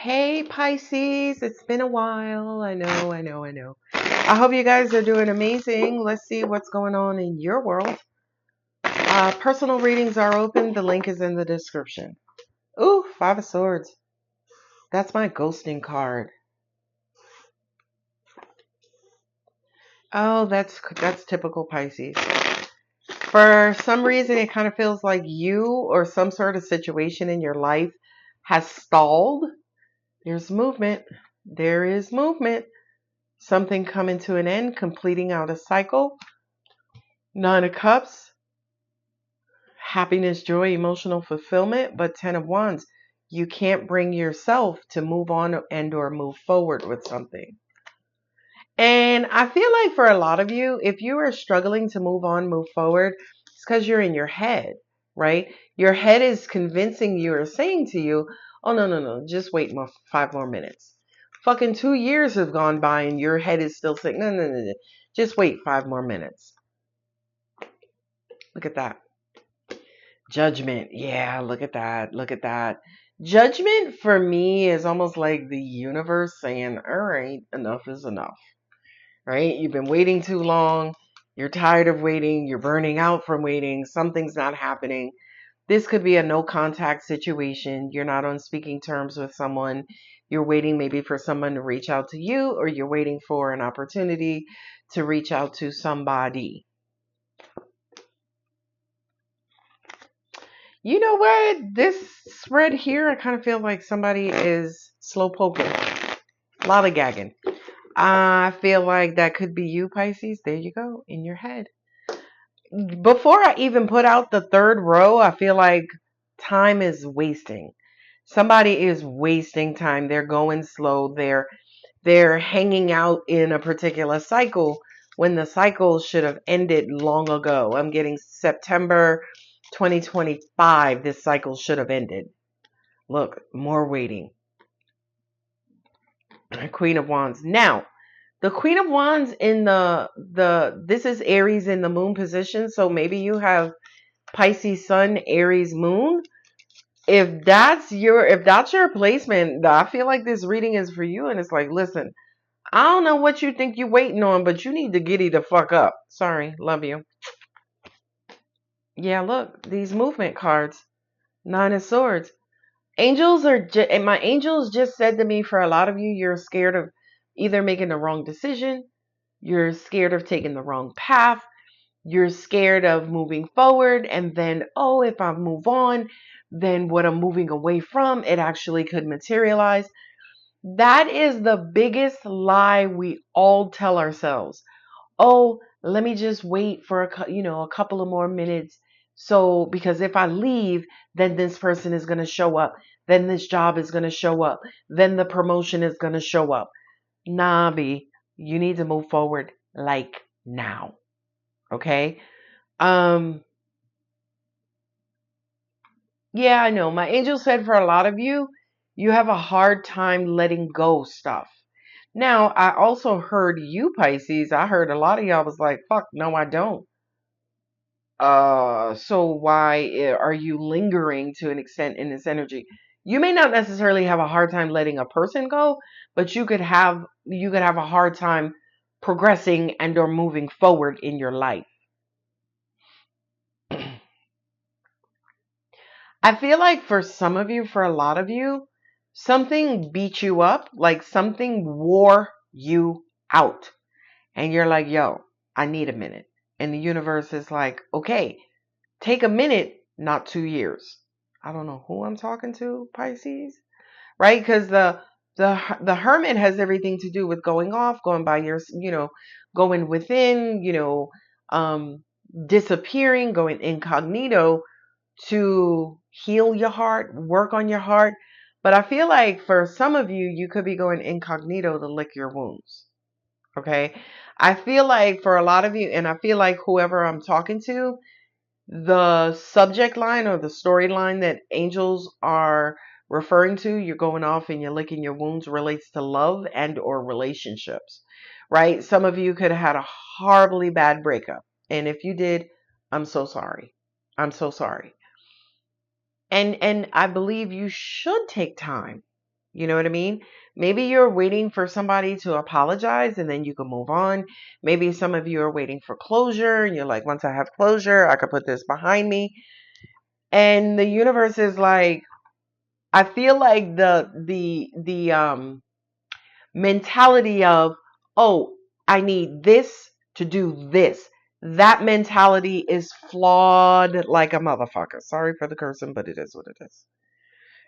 Hey Pisces, it's been a while. I know. I hope you guys are doing amazing. Let's see what's going on in your world. Personal readings are open. The link is in the description. Ooh, Five of Swords. That's my ghosting card. Oh, that's typical Pisces. For some reason, it kind of feels like you or some sort of situation in your life has stalled. There's movement. There is movement. Something coming to an end, completing out a cycle. Nine of Cups, happiness, joy, emotional fulfillment. But Ten of Wands, you can't bring yourself to move on and or move forward with something. And I feel like for a lot of you, if you are struggling to move on, move forward, it's because you're in your head, right? Your head is convincing you or saying to you, oh, no, just wait 5 more minutes. Fucking 2 years have gone by and your head is still saying, no, just wait 5 more minutes. Look at that. Judgment. Yeah, look at that. Look at that. Judgment for me is almost like the universe saying, all right, enough is enough. Right? You've been waiting too long. You're tired of waiting. You're burning out from waiting. Something's not happening. This could be a no contact situation. You're not on speaking terms with someone. You're waiting maybe for someone to reach out to you, or you're waiting for an opportunity to reach out to somebody. You know what? This spread here, I kind of feel like somebody is slow poking. Lollygagging. I feel like that could be you, Pisces. There you go, in your head. Before I even put out the third row, I feel like time is wasting. Somebody is wasting time. They're going slow. They're hanging out in a particular cycle when the cycle should have ended long ago. I'm getting September 2025. This cycle should have ended. Look, more waiting. Queen of Wands. Now, the Queen of Wands in this is Aries in the moon position, so maybe you have Pisces Sun, Aries Moon. If that's your placement, I feel like this reading is for you. And it's like, listen, I don't know what you think you're waiting on, but you need to giddy the fuck up. Sorry, love you. Yeah, look, these movement cards. Nine of Swords. Angels are, and my angels just said to me, for a lot of you, you're scared of either making the wrong decision, you're scared of taking the wrong path, you're scared of moving forward, and then, oh, if I move on, then what I'm moving away from, it actually could materialize. That is the biggest lie we all tell ourselves. Oh, let me just wait for a couple of more minutes. So, because if I leave, then this person is going to show up. Then this job is going to show up. Then the promotion is going to show up. Nah, B, you need to move forward like now. Okay? Yeah, I know. My angel said for a lot of you, you have a hard time letting go stuff. Now, I also heard you, Pisces. I heard a lot of y'all was like, fuck, no, I don't. So why are you lingering to an extent in this energy? You may not necessarily have a hard time letting a person go, but you could have a hard time progressing and or moving forward in your life. I feel like for some of you, for a lot of you, something beat you up, like something wore you out. And you're like, yo, I need a minute. And the universe is like, okay, take a minute, not 2 years. I don't know who I'm talking to, Pisces, right? Because the hermit has everything to do with going off, going by your, going within, disappearing, going incognito to heal your heart, work on your heart. But I feel like for some of you, you could be going incognito to lick your wounds. Okay. I feel like for a lot of you, and I feel like whoever I'm talking to, the subject line or the storyline that angels are referring to, you're going off and you're licking your wounds, relates to love and or relationships, right? Some of you could have had a horribly bad breakup. And if you did, I'm so sorry. I'm so sorry. And I believe you should take time You know what I mean? Maybe you're waiting for somebody to apologize and then you can move on. Maybe some of you are waiting for closure and you're like, once I have closure, I could put this behind me. And the universe is like, I feel like the mentality of, oh, I need this to do this. That mentality is flawed like a motherfucker. Sorry for the cursing, but it is what it is.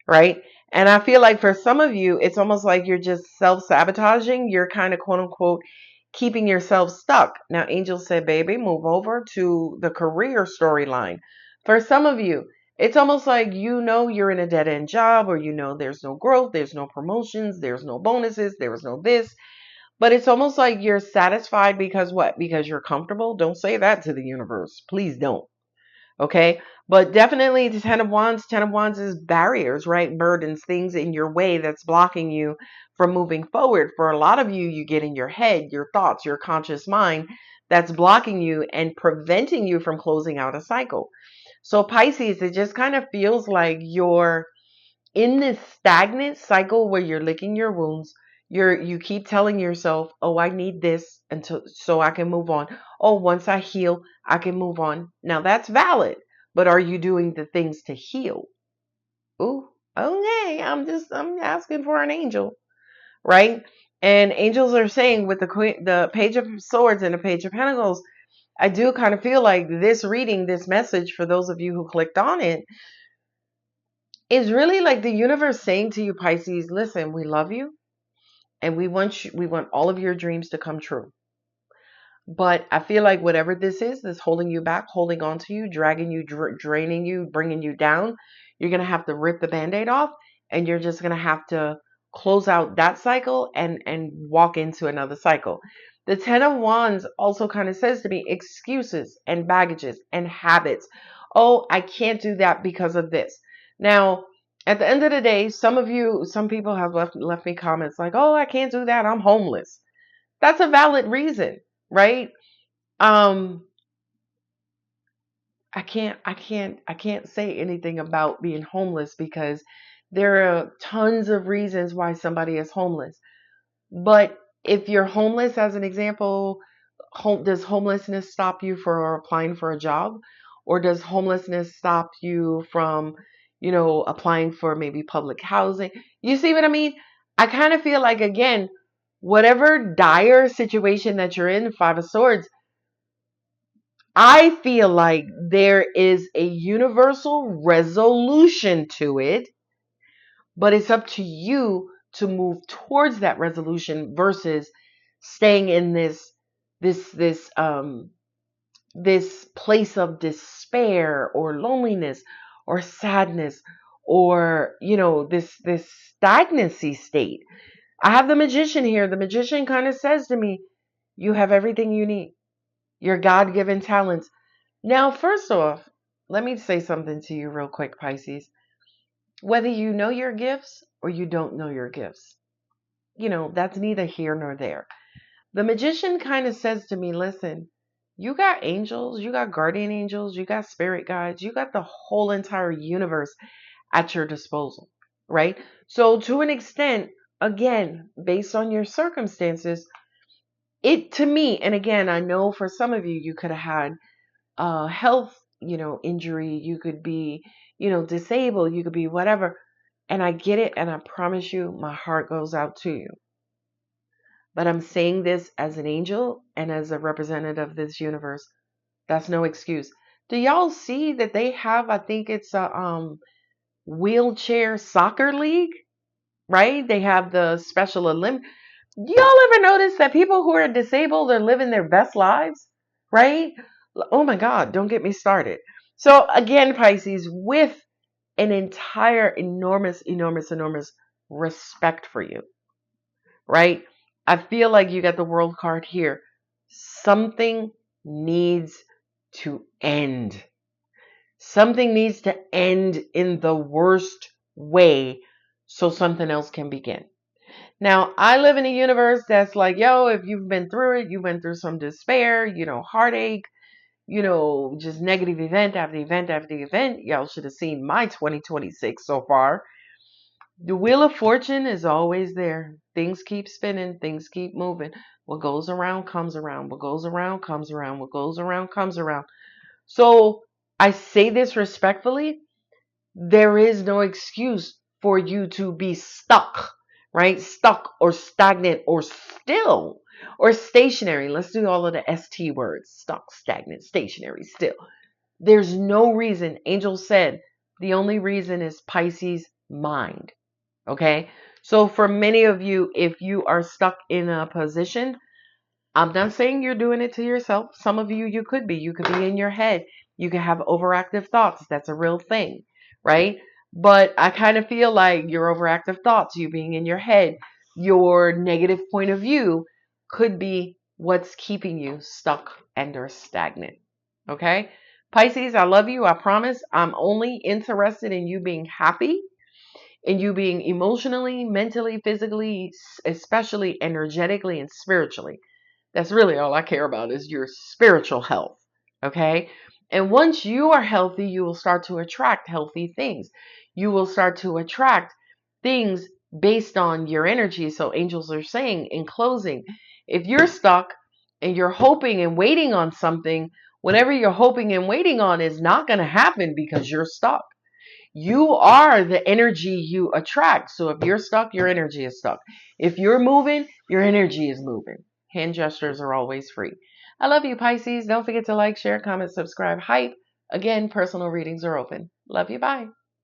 Right? And I feel like for some of you, it's almost like you're just self sabotaging. You're kind of quote unquote keeping yourself stuck. Now, Angel said, baby, move over to the career storyline. For some of you, it's almost like you're in a dead end job, or there's no growth, there's no promotions, there's no bonuses, there's no this. But it's almost like you're satisfied because what? Because you're comfortable? Don't say that to the universe. Please don't. Okay. But definitely the Ten of Wands is barriers, right? Burdens, things in your way that's blocking you from moving forward. For a lot of you, you get in your head, your thoughts, your conscious mind that's blocking you and preventing you from closing out a cycle. So Pisces, it just kind of feels like you're in this stagnant cycle where you're licking your wounds. You keep telling yourself, oh, I need this until so I can move on. Oh, once I heal, I can move on. Now that's valid, but are you doing the things to heal? Ooh, okay. I'm asking for an angel, right? And angels are saying with the Page of Swords and the Page of Pentacles, I do kind of feel like this reading, this message for those of you who clicked on it, is really like the universe saying to you, Pisces, listen, we love you and we want all of your dreams to come true. But I feel like whatever this is that's holding you back, holding on to you, dragging you, draining you, bringing you down, you're going to have to rip the band-aid off, and you're just going to have to close out that cycle and walk into another cycle. The Ten of Wands also kind of says to me excuses and baggages and habits. Oh, I can't do that because of this. Now, at the end of the day, some people have left me comments like, "Oh, I can't do that. I'm homeless." That's a valid reason, right? Um, I can't say anything about being homeless because there are tons of reasons why somebody is homeless. But if you're homeless, as an example, does homelessness stop you from applying for a job? Or does homelessness stop you from, applying for maybe public housing? You see what I mean? I kind of feel like, again, whatever dire situation that you're in, Five of Swords, I feel like there is a universal resolution to it, but it's up to you to move towards that resolution versus staying in this this place of despair or loneliness or sadness or this stagnancy state. I have the Magician here. The Magician kind of says to me, you have everything you need. Your God-given talents. Now, first off, let me say something to you real quick, Pisces. Whether you know your gifts or you don't know your gifts, that's neither here nor there. The Magician kind of says to me, listen, you got angels, you got guardian angels, you got spirit guides, you got the whole entire universe at your disposal, right? So to an extent, again, based on your circumstances, it to me, and again, I know for some of you, you could have had health, injury, you could be, disabled, you could be whatever. And I get it. And I promise you, my heart goes out to you. But I'm saying this as an angel and as a representative of this universe. That's no excuse. Do y'all see that they have, I think it's a wheelchair soccer league, right? They have the Special Olympics. Y'all ever notice that people who are disabled are living their best lives, right? Oh my God, don't get me started. So again, Pisces, with an entire enormous, enormous, enormous respect for you, right? I feel like you got the world card here. Something needs to end. Something needs to end in the worst way so something else can begin. Now, I live in a universe that's like, yo, if you've been through it, you went through some despair, heartache, just negative event after event after event. Y'all should have seen my 2026 so far. The wheel of fortune is always there. Things keep spinning, things keep moving. What goes around comes around. What goes around comes around. What goes around comes around. So I say this respectfully. There is no excuse for you to be stuck, right? Stuck or stagnant or still or stationary. Let's do all of the ST words: stuck, stagnant, stationary, still. There's no reason. Angel said the only reason is Pisces mind. Okay. So for many of you, if you are stuck in a position, I'm not saying you're doing it to yourself. Some of you, you could be. You could be in your head. You could have overactive thoughts. That's a real thing, right? But I kind of feel like your overactive thoughts, you being in your head, your negative point of view could be what's keeping you stuck and or stagnant. Okay? Pisces, I love you. I promise. I'm only interested in you being happy, in you being emotionally, mentally, physically, especially energetically and spiritually. That's really all I care about is your spiritual health. Okay. And once you are healthy, you will start to attract healthy things. You will start to attract things based on your energy. So angels are saying in closing, if you're stuck and you're hoping and waiting on something, whatever you're hoping and waiting on is not going to happen because you're stuck. You are the energy you attract. So if you're stuck, your energy is stuck. If you're moving, your energy is moving. Hand gestures are always free. I love you, Pisces. Don't forget to like, share, comment, subscribe, hype. Again, personal readings are open. Love you. Bye.